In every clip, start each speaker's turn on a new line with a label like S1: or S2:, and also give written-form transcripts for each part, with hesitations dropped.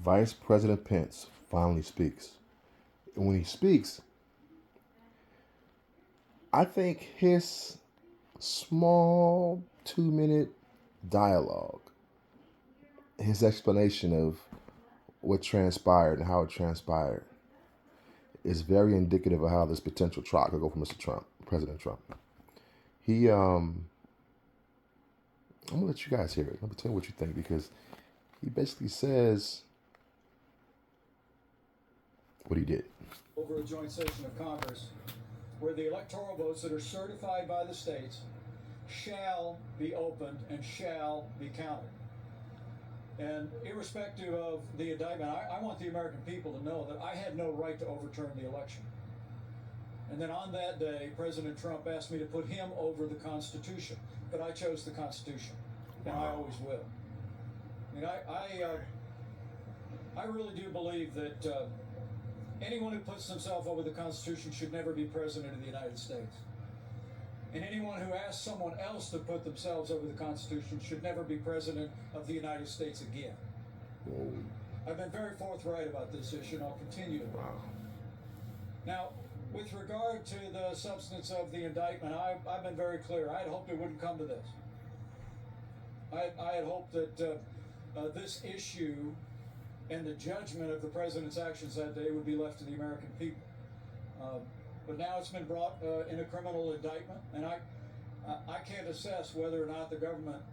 S1: Vice President Pence finally speaks. And when he speaks, I think his small 2-minute dialogue, his explanation of what transpired and how it transpired, is very indicative of how this potential trial could go for Mr. Trump, President Trump. I'm gonna let you guys hear it. Let me tell you what you think, because he basically says what he did.
S2: Over a joint session of Congress, where the electoral votes that are certified by the states shall be opened and shall be counted. And irrespective of the indictment, I want the American people to know that I had no right to overturn the election. And then on that day, President Trump asked me to put him over the Constitution. But I chose the Constitution, and I always will. I mean, I really do believe that anyone who puts themselves over the Constitution should never be President of the United States. And anyone who asks someone else to put themselves over the Constitution should never be President of the United States again.
S1: Whoa.
S2: I've been very forthright about this issue, and I'll continue to be.
S1: Wow.
S2: Now, with regard to the substance of the indictment, I've been very clear. I had hoped it wouldn't come to this. I had hoped that this issue and the judgment of the president's actions that day would be left to the American people. But now it's been brought in a criminal indictment, and I can't assess whether or not the government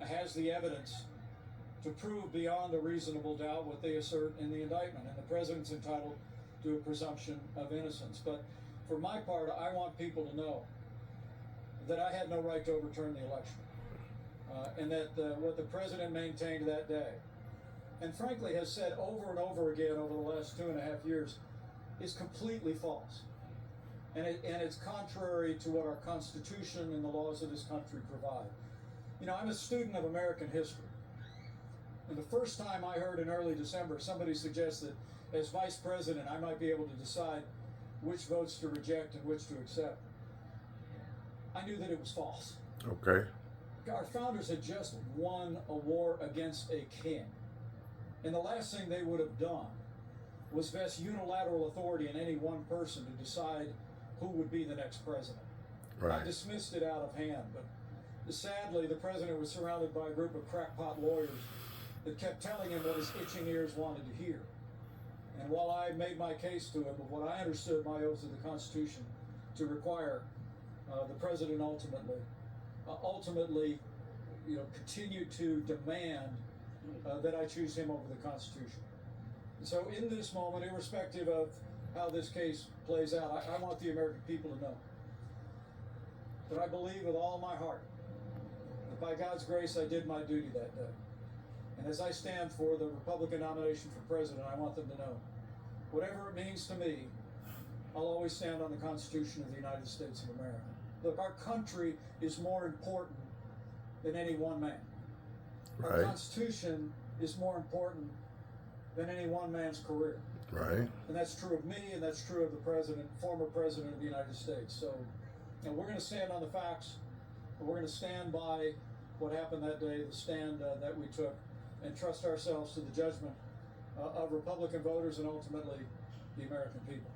S2: has the evidence to prove beyond a reasonable doubt what they assert in the indictment. And the president's entitled to a presumption of innocence. But for my part, I want people to know that I had no right to overturn the election. And that what the president maintained that day, and frankly has said over and over again over the last 2.5 years, is completely false. And it's contrary to what our Constitution and the laws of this country provide. You know, I'm a student of American history. And the first time I heard in early December somebody suggest that as vice president I might be able to decide which votes to reject and which to accept, I knew that it was false.
S1: Okay.
S2: Our founders had just won a war against a king. And the last thing they would have done was vest unilateral authority in any one person to decide who would be the next president.
S1: Right.
S2: I dismissed it out of hand, but sadly the president was surrounded by a group of crackpot lawyers that kept telling him what his itching ears wanted to hear. And while I made my case to him of what I understood my oath of the Constitution to require, the president ultimately, continued to demand that I choose him over the Constitution. And so in this moment, irrespective of how this case plays out, I want the American people to know that I believe with all my heart that by God's grace I did my duty that day. And as I stand for the Republican nomination for president, I want them to know, whatever it means to me, I'll always stand on the Constitution of the United States of America. Look, our country is more important than any one man.
S1: Right.
S2: Our Constitution is more important than any one man's career.
S1: Right.
S2: And that's true of me, and that's true of the president, former president of the United States. So, we're going to stand on the facts, and we're going to stand by what happened that day, the stand that we took, and trust ourselves to the judgment of Republican voters and ultimately the American people.